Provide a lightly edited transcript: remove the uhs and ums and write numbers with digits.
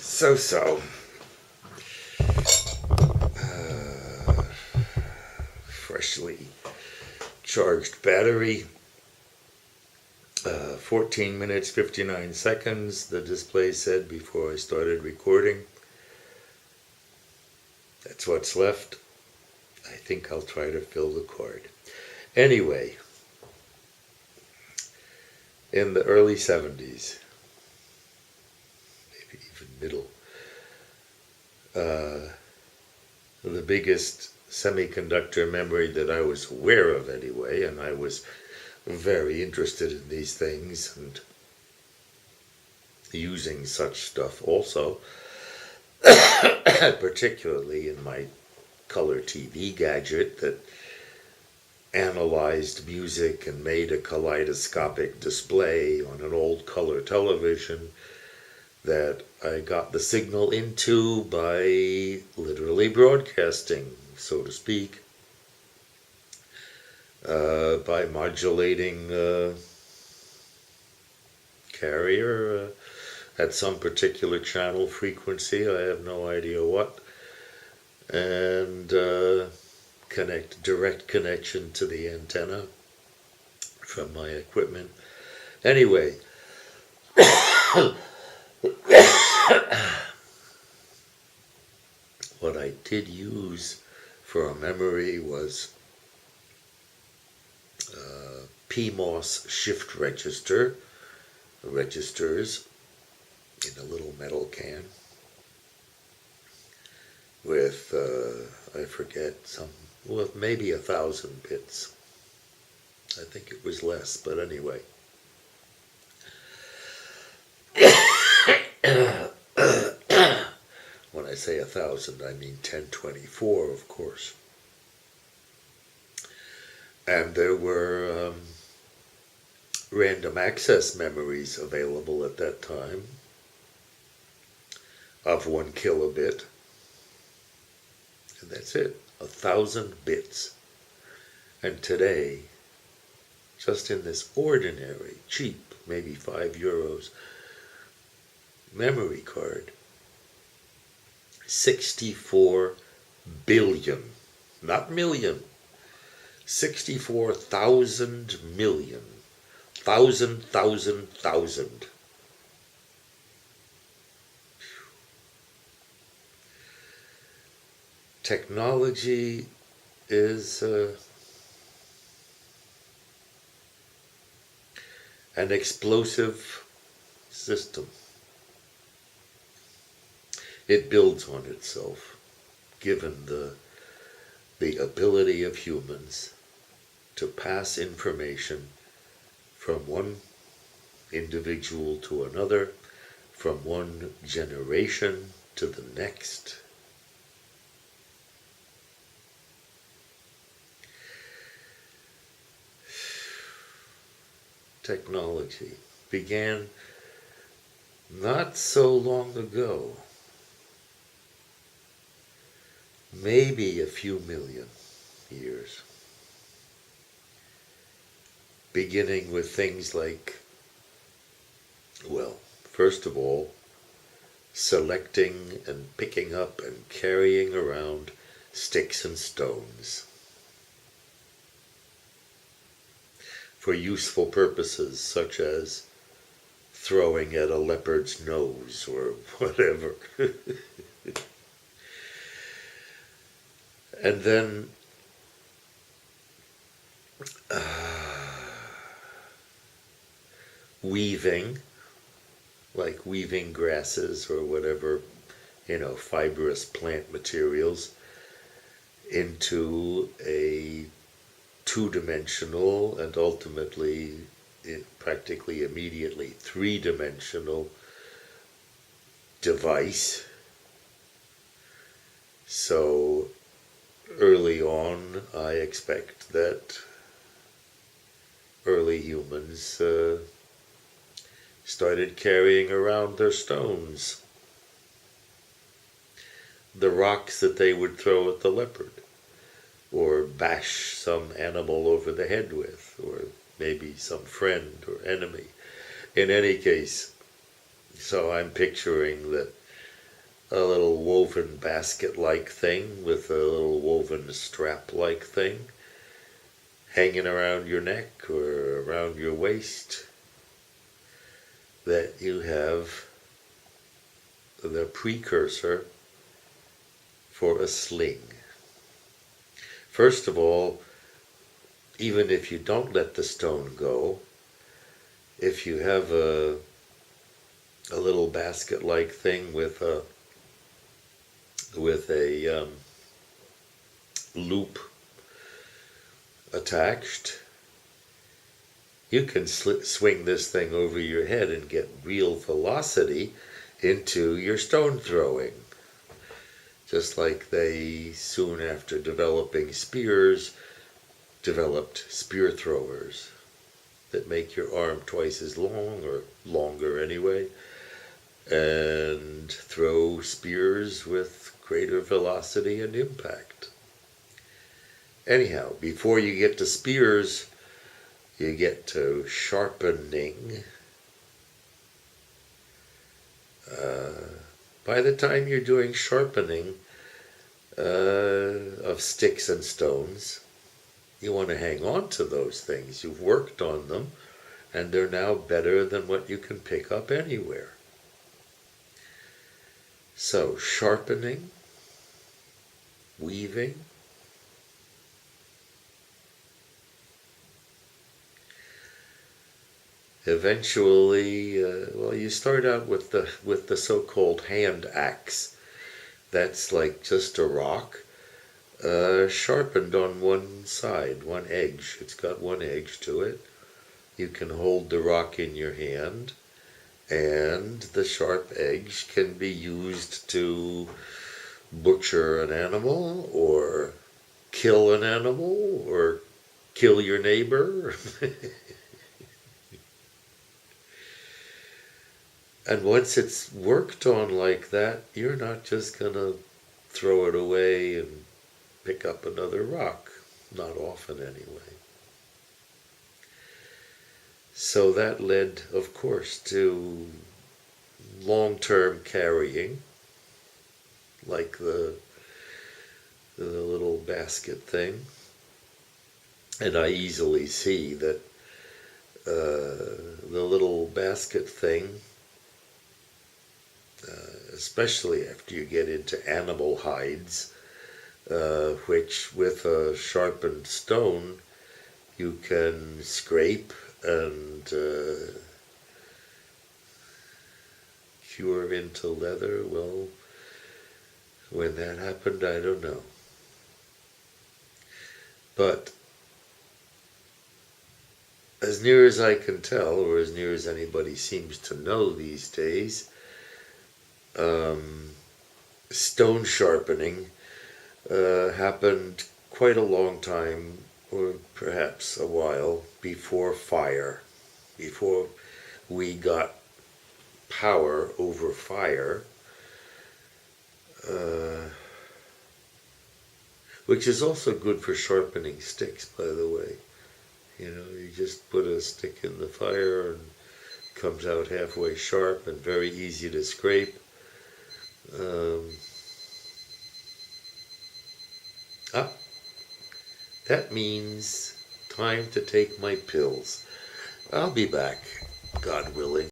So. Freshly charged battery. 14 minutes, 59 seconds, the display said before I started recording. That's what's left. I think I'll try to fill the card. Anyway, in the early 70s, maybe even middle, the biggest semiconductor memory that I was aware of anyway, and I was very interested in these things and using such stuff also, particularly in my color TV gadget that analyzed music and made a kaleidoscopic display on an old color television that I got the signal into by literally broadcasting, so to speak, by modulating carrier at some particular channel frequency, I have no idea what, and direct connection to the antenna from my equipment. Anyway, what I did use for a memory was PMOS shift registers in a little metal can with, I forget, maybe 1,000 bits. I think it was less, but anyway. When I say 1,000, I mean 1024, of course. And there were random access memories available at that time of 1 kilobit. And that's it, 1,000 bits. And today, just in this ordinary, cheap, maybe €5 memory card, 64 billion, not million, 64,000 million, thousand. Technology is an explosive system. It builds on itself, given the ability of humans to pass information from one individual to another, from one generation to the next. Technology began not so long ago, maybe a few million years, beginning with things like, well, first of all, selecting and picking up and carrying around sticks and stones for useful purposes such as throwing at a leopard's nose or whatever. And then weaving, like weaving grasses or whatever, fibrous plant materials into a two-dimensional and ultimately, practically immediately, three-dimensional device. So early on, I expect that early humans started carrying around their stones, the rocks that they would throw at the leopard, or bash some animal over the head with, or maybe some friend or enemy. In any case, so I'm picturing that a little woven basket-like thing with a little woven strap-like thing hanging around your neck or around your waist, that you have the precursor for a sling. First of all, even if you don't let the stone go, if you have a little basket-like thing with a loop attached, you can swing this thing over your head and get real velocity into your stone throwing. Just like they, soon after developing spears, developed spear throwers that make your arm twice as long, or longer anyway, and throw spears with greater velocity and impact. Anyhow, before you get to spears, you get to sharpening. By the time you're doing sharpening of sticks and stones, you want to hang on to those things. You've worked on them, and they're now better than what you can pick up anywhere. So, sharpening, weaving, eventually, you start out with the so-called hand axe. That's like just a rock, sharpened on one side, one edge. It's got one edge to it. You can hold the rock in your hand, and the sharp edge can be used to butcher an animal, or kill an animal, or kill your neighbor. And once it's worked on like that, you're not just going to throw it away and pick up another rock. Not often, anyway. So that led, of course, to long-term carrying, like the little basket thing. And I easily see that the little basket thing, especially after you get into animal hides, which with a sharpened stone you can scrape and cure into leather. Well, when that happened, I don't know. But as near as I can tell, or as near as anybody seems to know these days, stone sharpening happened quite a long time, or perhaps a while, before fire, before we got power over fire, which is also good for sharpening sticks, by the way. You know, you just put a stick in the fire and it comes out halfway sharp and very easy to scrape. That means time to take my pills. I'll be back, God willing.